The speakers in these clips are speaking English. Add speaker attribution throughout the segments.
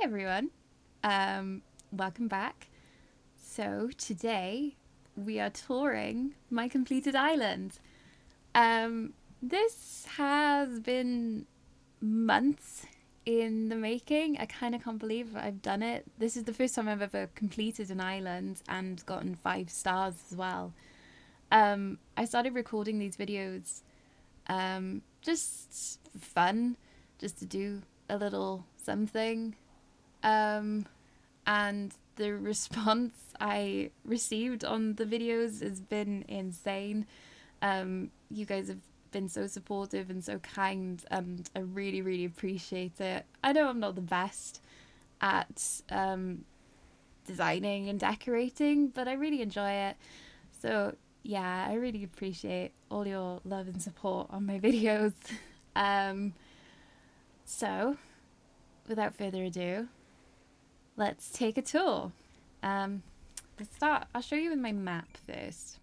Speaker 1: everyone, welcome back. So today we are touring my completed island. This has been months in the making. I kind of can't believe I've done it. This is the first time I've ever completed an island and gotten 5 stars as well. I started recording these videos just for fun, just to do a little something. And the response I received on the videos has been insane. You guys have been so supportive and so kind, and I really, really appreciate it. I know I'm not the best at designing and decorating, but I really enjoy it. So yeah, I really appreciate all your love and support on my videos. So without further ado, let's take a tour. Let's start. I'll show you with my map first.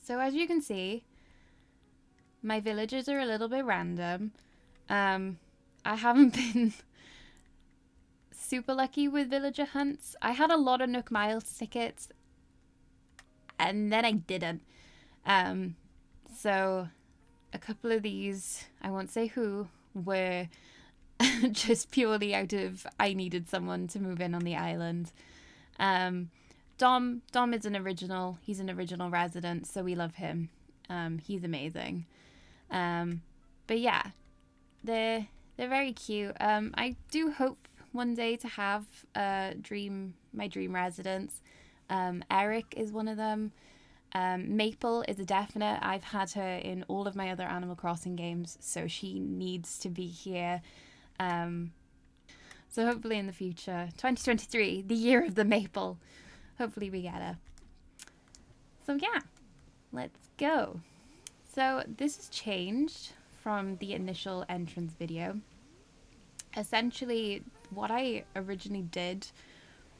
Speaker 1: So as you can see, my villages are a little bit random. I haven't been super lucky with villager hunts. I had a lot of Nook Miles tickets, and then I didn't. So a couple of these, I won't say who, were just purely out of I needed someone to move in on the island. Dom is an original. He's an original resident, so we love him. He's amazing. But yeah, they're very cute. I do hope one day to have my dream residents. Eric is one of them. Maple is a definite. I've had her in all of my other Animal Crossing games, so she needs to be here. So hopefully in the future, 2023, the year of the maple, hopefully we get her. So yeah, let's go. So this has changed from the initial entrance video. Essentially, what I originally did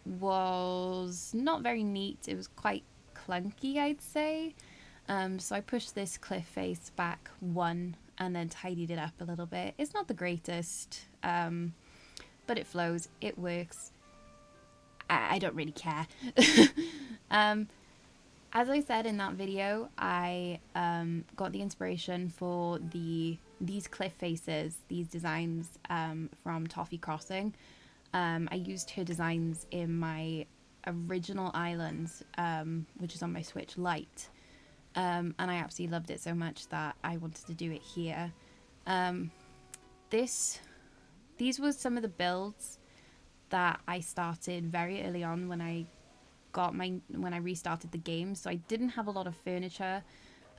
Speaker 1: was not very neat. It was quite clunky, I'd say. So I pushed this cliff face back 1 and then tidied it up a little bit. It's not the greatest, but it flows, it works. I don't really care. As I said in that video, I got the inspiration for these cliff faces, these designs from Toffee Crossing. I used her designs in my original island, which is on my Switch Lite. And I absolutely loved it so much that I wanted to do it here. These were some of the builds that I started very early on when I restarted the game. So I didn't have a lot of furniture.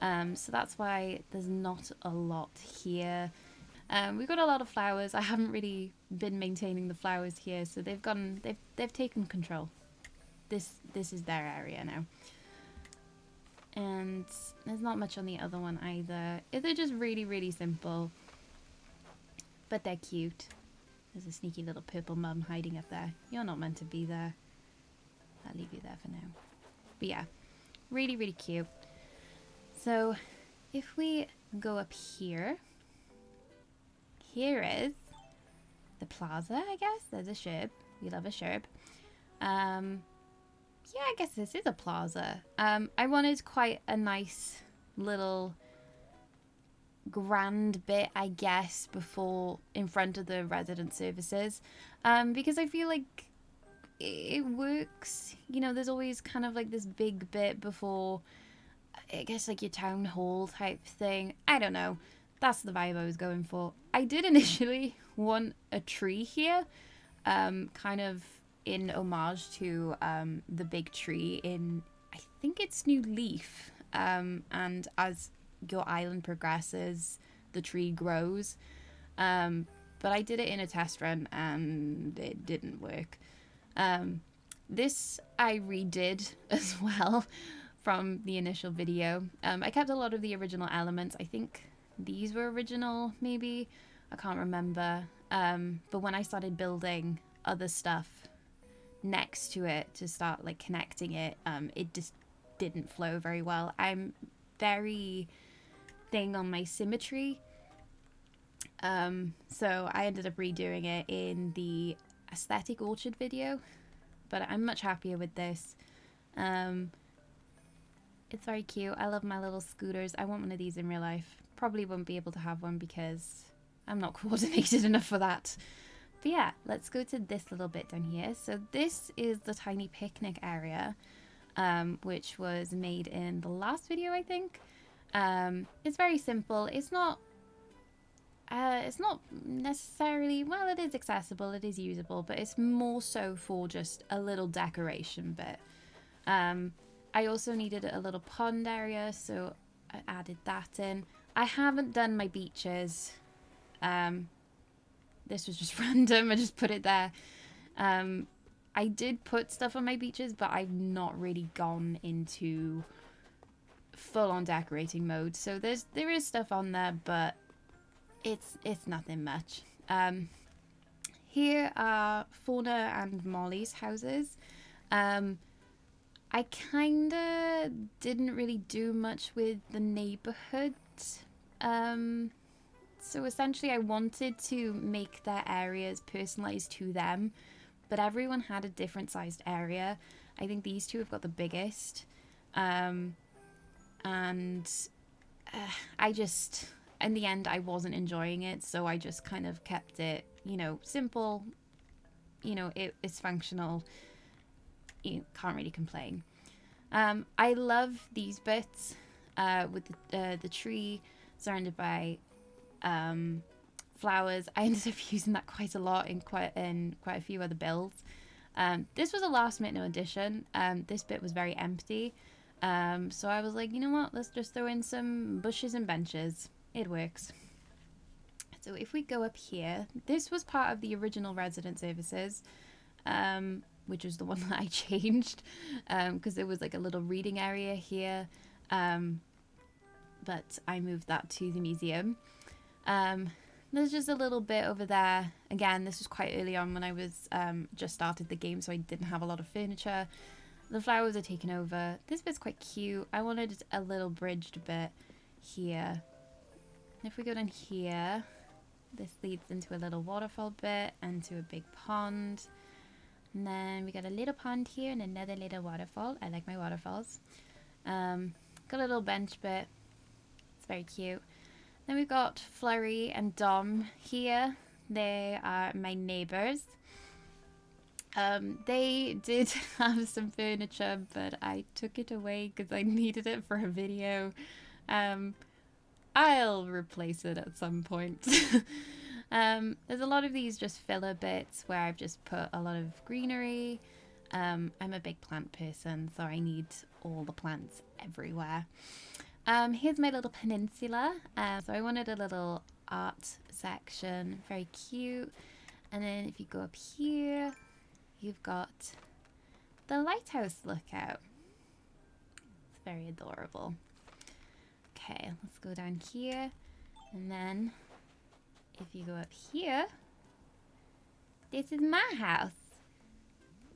Speaker 1: So that's why there's not a lot here. We've got a lot of flowers. I haven't really been maintaining the flowers here, so they've taken control. This is their area now. And there's not much on the other one either. They're just really, really simple. But they're cute. There's a sneaky little purple mum hiding up there. You're not meant to be there. I'll leave you there for now. But yeah, really, really cute. So if we go up here, here is the plaza, I guess. There's a sherb. We love a sherb. Yeah, I guess this is a plaza. I wanted quite a nice little grand bit, I guess, before in front of the resident services, because I feel like it works. You know, there's always kind of like this big bit before, I guess, like your town hall type thing. I don't know. That's the vibe I was going for. I did initially want a tree here, kind of in homage to the big tree in, I think it's New Leaf, and as your island progresses, the tree grows, but I did it in a test run and it didn't work. This I redid as well from the initial video. I kept a lot of the original elements. I think these were original, maybe, I can't remember, but when I started building other stuff next to it to start like connecting it, it just didn't flow very well. I'm very thing on my symmetry, so I ended up redoing it in the aesthetic orchard video, but I'm much happier with this. It's very cute. I love my little scooters. I want one of these in real life. Probably won't be able to have one because I'm not coordinated enough for that. But yeah, let's go to this little bit down here. So this is the tiny picnic area, which was made in the last video, I think. It's very simple. It's not necessarily, well, it is accessible, it is usable, but it's more so for just a little decoration bit. I also needed a little pond area, so I added that in. I haven't done my beaches. This was just random. I just put it there. I did put stuff on my beaches, but I've not really gone into full-on decorating mode. So there is stuff on there, but it's nothing much. Here are Fauna and Molly's houses. I kind of didn't really do much with the neighborhood. So essentially I wanted to make their areas personalized to them, but everyone had a different sized area. I think these two have got the biggest. And I just, in the end, I wasn't enjoying it, so I just kind of kept it, you know, simple. You know, it's functional. You can't really complain. I love these bits with the tree surrounded by flowers. I ended up using that quite a lot in quite a few other builds. This was a last minute addition. This bit was very empty, so I was like, you know what, let's just throw in some bushes and benches. It works. So if we go up here, this was part of the original resident services, which was the one that I changed, because there was like a little reading area here, but I moved that to the museum. There's just a little bit over there. Again, this was quite early on when I was just started the game, so I didn't have a lot of furniture. The flowers are taken over. This bit's quite cute. I wanted a little bridged bit here. If we go down here, this leads into a little waterfall bit and to a big pond. And then we got a little pond here and another little waterfall. I like my waterfalls. Got a little bench bit. It's very cute. Then we've got Flurry and Dom here. They are my neighbours. They did have some furniture, but I took it away because I needed it for a video. I'll replace it at some point. There's a lot of these just filler bits where I've just put a lot of greenery. I'm a big plant person, so I need all the plants everywhere. Here's my little peninsula. So I wanted a little art section, very cute. And then if you go up here, you've got the lighthouse lookout. It's very adorable. Okay, let's go down here. And then if you go up here, this is my house.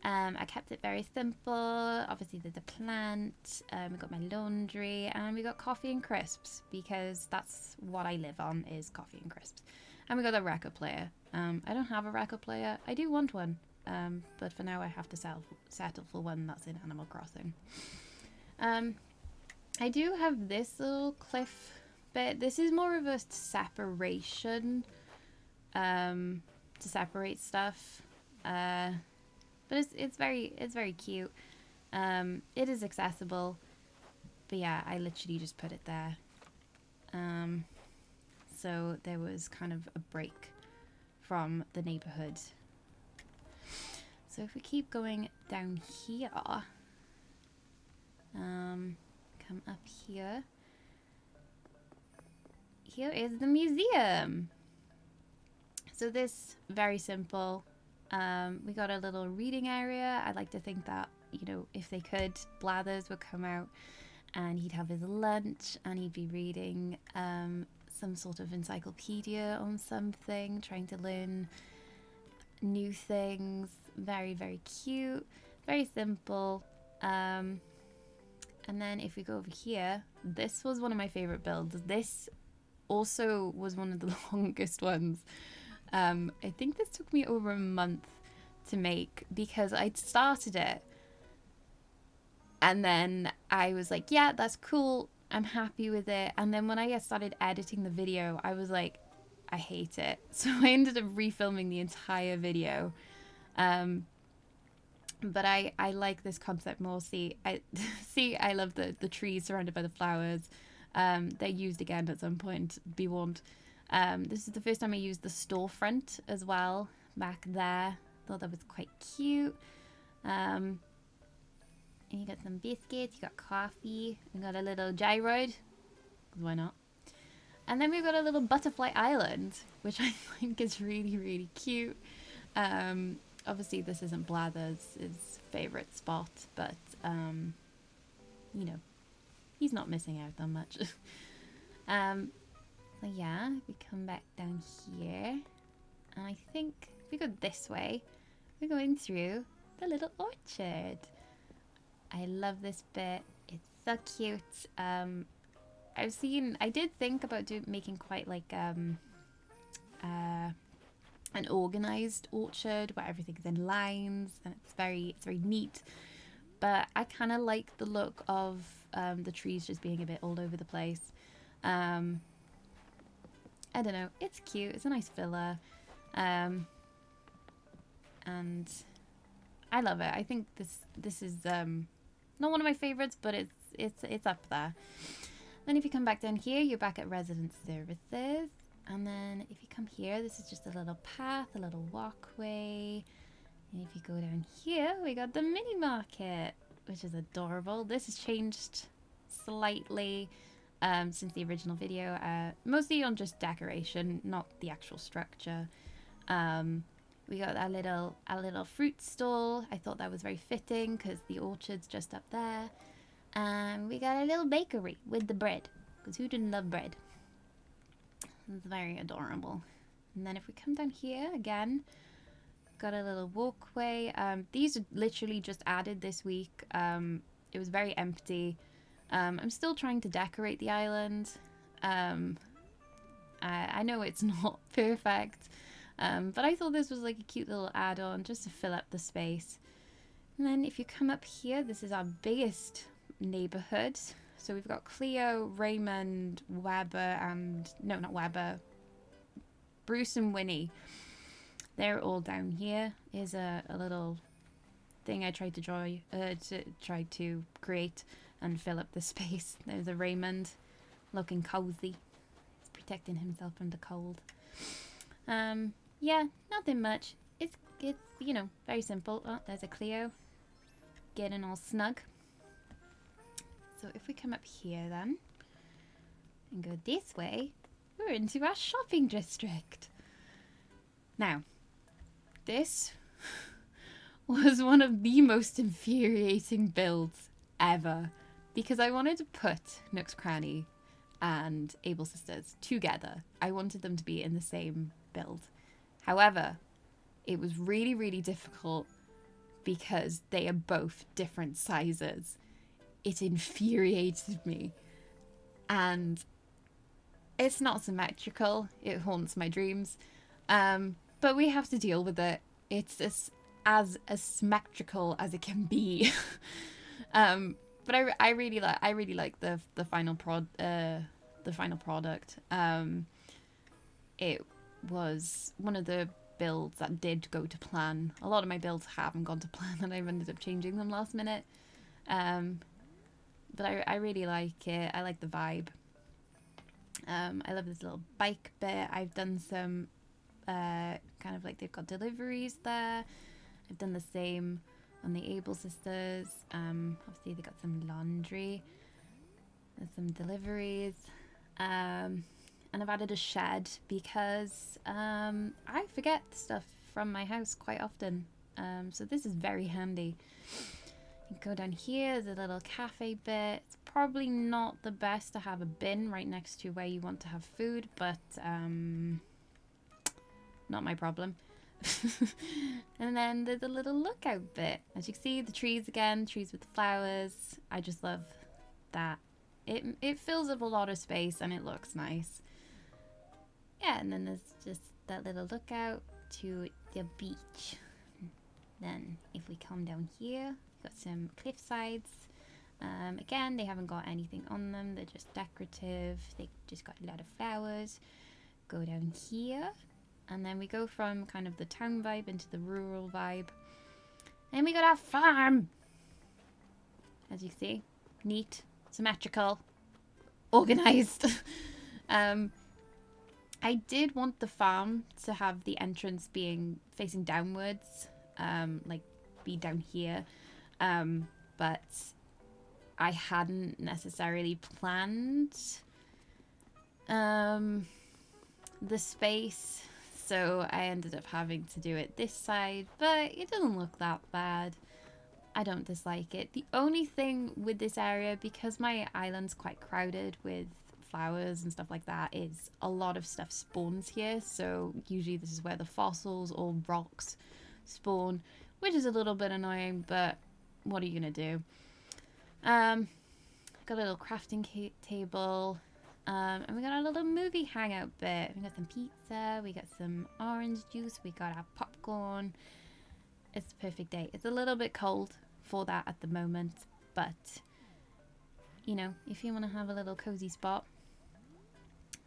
Speaker 1: I kept it very simple. Obviously there's a plant, we got my laundry, and we got coffee and crisps, because that's what I live on, is coffee and crisps. And we got a record player. I don't have a record player. I do want one, but for now I have to settle for one that's in Animal Crossing. I do have this little cliff bit. This is more of a separation, to separate stuff. But it's very cute. It is accessible, but yeah, I literally just put it there. So there was kind of a break from the neighborhood. So if we keep going down here, come up here. Here is the museum. So this, very simple. We got a little reading area. I like to think that, you know, if they could, Blathers would come out and he'd have his lunch and he'd be reading some sort of encyclopedia on something, trying to learn new things. Very, very cute. Very simple. And then if we go over here, this was one of my favorite builds. This also was one of the longest ones. I think this took me over a month to make because I'd started it and then I was like, yeah, that's cool, I'm happy with it. And then when I started editing the video, I was like, I hate it. So I ended up refilming the entire video. But I like this concept more. See, I love the trees surrounded by the flowers. They're used again at some point, be warned. This is the first time I used the storefront as well, back there. Thought that was quite cute. And you got some biscuits, you got coffee, you got a little gyroid, why not? And then we've got a little butterfly island, which I think is really, really cute. Obviously this isn't Blather's his favourite spot, but you know, he's not missing out on much. So yeah, we come back down here, and I think if we go this way, we're going through the little orchard. I love this bit. It's so cute. I did think about making quite like an organized orchard where everything's in lines and it's very neat. But I kind of like the look of the trees just being a bit all over the place. I don't know. It's cute. It's a nice filler. And I love it. I think this is not one of my favorites, but it's up there. Then if you come back down here, you're back at resident services. And then if you come here, this is just a little path, a little walkway. And if you go down here, we got the mini market, which is adorable. This has changed slightly since the original video, mostly on just decoration, not the actual structure. We got our little fruit stall. I thought that was very fitting because the orchard's just up there. And we got a little bakery with the bread, because who didn't love bread? It's very adorable. And then if we come down here again, got a little walkway. These are literally just added this week. It was very empty. I'm still trying to decorate the island. I know it's not perfect, but I thought this was like a cute little add-on just to fill up the space. And then if you come up here, this is our biggest neighborhood. So we've got Cleo, Raymond, Weber, and no, not Weber, Bruce and Winnie. They're all down here. Here's a little thing I tried to create and fill up the space. There's a Raymond looking cozy. He's protecting himself from the cold. Yeah, nothing much. It's you know, very simple. Oh, there's a Cleo getting all snug. So if we come up here then and go this way, we're into our shopping district. Now, this was one of the most infuriating builds ever, because I wanted to put Nook's Cranny and Able Sisters together. I wanted them to be in the same build. However, it was really, really difficult because they are both different sizes. It infuriated me. And it's not symmetrical. It haunts my dreams. But we have to deal with it. It's as symmetrical as it can be. But I really like the final product. It was one of the builds that did go to plan. A lot of my builds haven't gone to plan, and I've ended up changing them last minute. But I really like it. I like the vibe. I love this little bike bit. I've done some kind of like they've got deliveries there. I've done the same on the Able Sisters. Obviously they got some laundry. There's some deliveries. And I've added a shed because I forget stuff from my house quite often. So this is very handy. You go down here, there's a little cafe bit. It's probably not the best to have a bin right next to where you want to have food, but not my problem. And then there's a little lookout bit. As you can see, the trees again, trees with flowers. I just love that. It fills up a lot of space and it looks nice. Yeah, and then there's just that little lookout to the beach. Then if we come down here, we've got some cliff sides. Again, they haven't got anything on them. They're just decorative. They just got a lot of flowers. Go down here. And then we go from kind of the town vibe into the rural vibe. And we got our farm. As you can see, neat, symmetrical, organized. I did want the farm to have the entrance being facing downwards, like be down here, but I hadn't necessarily planned the space, so I ended up having to do it this side, but it doesn't look that bad. I don't dislike it. The only thing with this area, because my island's quite crowded with flowers and stuff like that, is a lot of stuff spawns here. So usually this is where the fossils or rocks spawn, which is a little bit annoying, but what are you gonna do? Got a little crafting table, and we got a little movie hangout bit. We got some pizza, we got some orange juice, we got our popcorn. It's the perfect day. It's a little bit cold for that at the moment, but you know, if you want to have a little cozy spot,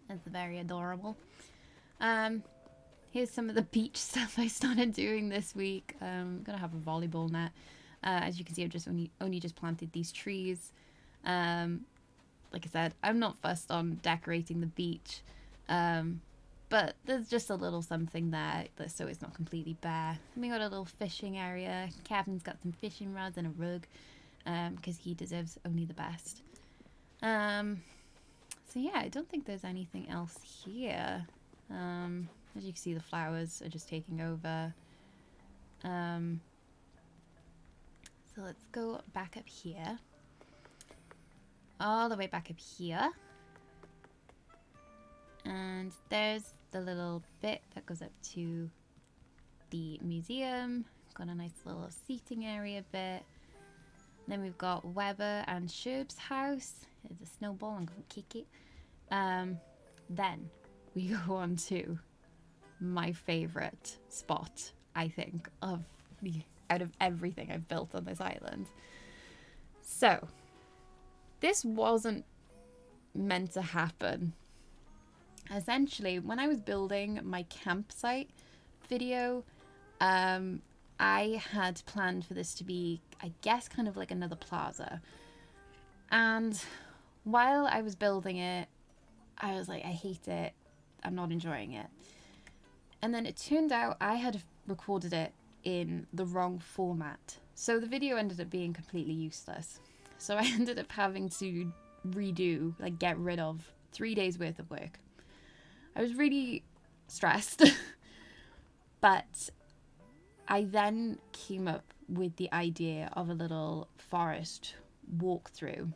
Speaker 1: that's very adorable. Here's some of the beach stuff I started doing this week. I'm gonna have a volleyball net. As you can see, I've just only just planted these trees. Like I said, I'm not fussed on decorating the beach, but there's just a little something there so it's not completely bare. And we got a little fishing area. Kevin's got some fishing rods and a rug, because he deserves only the best. So yeah, I don't think there's anything else here. As you can see, the flowers are just taking over. So let's go back up here. All the way back up here. And there's the little bit that goes up to the museum. Got a nice little seating area bit. Then we've got Weber and Sherb's house. There's a snowball, I'm going to kick it. Then we go on to my favourite spot, I think, out of everything I've built on this island. So, this wasn't meant to happen. Essentially, when I was building my campsite video, I had planned for this to be, I guess, kind of like another plaza. And while I was building it, I was like, I hate it. I'm not enjoying it. And then it turned out I had recorded it in the wrong format. So the video ended up being completely useless. So I ended up having to redo, like get rid of 3 days worth of work. I was really stressed. But I then came up with the idea of a little forest walkthrough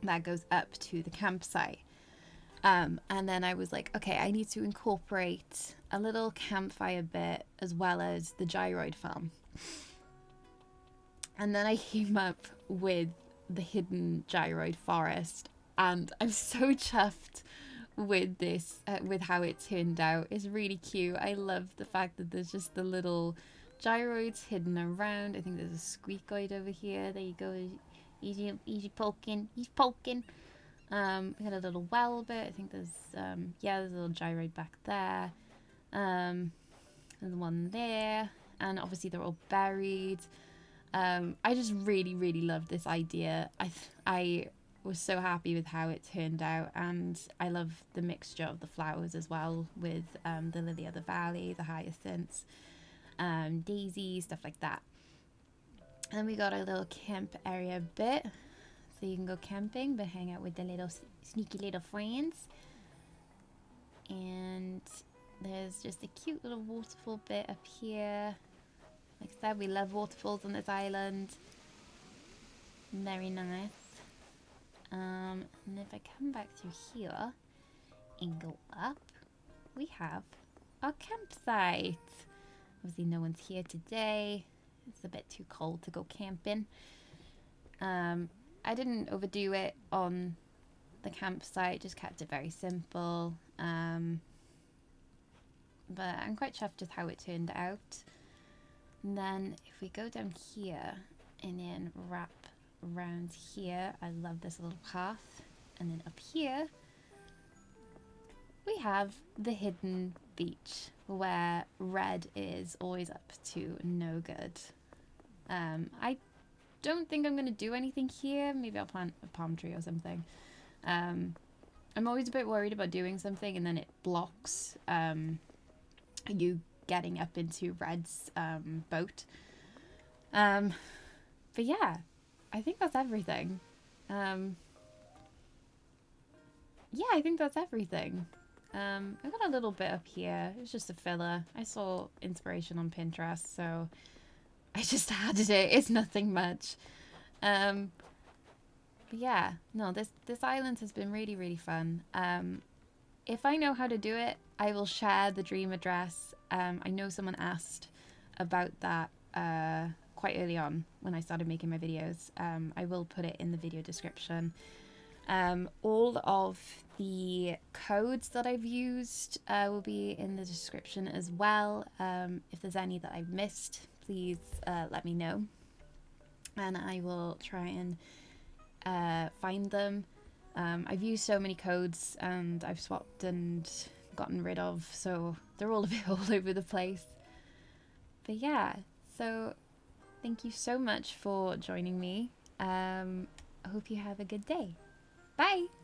Speaker 1: that goes up to the campsite. And then I was like, okay, I need to incorporate a little campfire bit as well as the gyroid farm. And then I came up with the hidden gyroid forest, and I'm so chuffed with this, with how it turned out. It's really cute. I love the fact that there's just the little gyroids hidden around. I think there's a squeakoid over here. There you go. Easy poking. He's poking. We got a little well bit. I think there's there's a little gyroid back there. There's one there, and obviously they're all buried. I just really love this idea. I was so happy with how it turned out, and I love the mixture of the flowers as well, with the lily of the valley, the hyacinths, daisies, stuff like that. And we got a little camp area bit, so you can go camping but hang out with the little sneaky little friends. And there's just a cute little waterfall bit up here. Like I said, we love waterfalls on this island. Very nice. And if I come back through here and go up, we have our campsite. Obviously no one's here today. It's a bit too cold to go camping. I didn't overdo it on the campsite, just kept it very simple. But I'm quite chuffed with how it turned out. And then if we go down here and then wrap around here, I love this little path. And then up here, we have the hidden beach where red is always up to no good. I don't think I'm going to do anything here. Maybe I'll plant a palm tree or something. I'm always a bit worried about doing something and then it blocks you getting up into Red's boat. But yeah, I think that's everything. Yeah, I think that's everything. I got a little bit up here. It was just a filler. I saw inspiration on Pinterest, so I just added it. It's nothing much. But yeah, no, this island has been really, really fun. If I know how to do it, I will share the dream address. I know someone asked about that quite early on when I started making my videos. I will put it in the video description. All of the codes that I've used will be in the description as well. If there's any that I've missed, please let me know. And I will try and find them. I've used so many codes and I've swapped and gotten rid of, so they're all a bit all over the place. But yeah, so thank you so much for joining me. I hope you have a good day. Bye!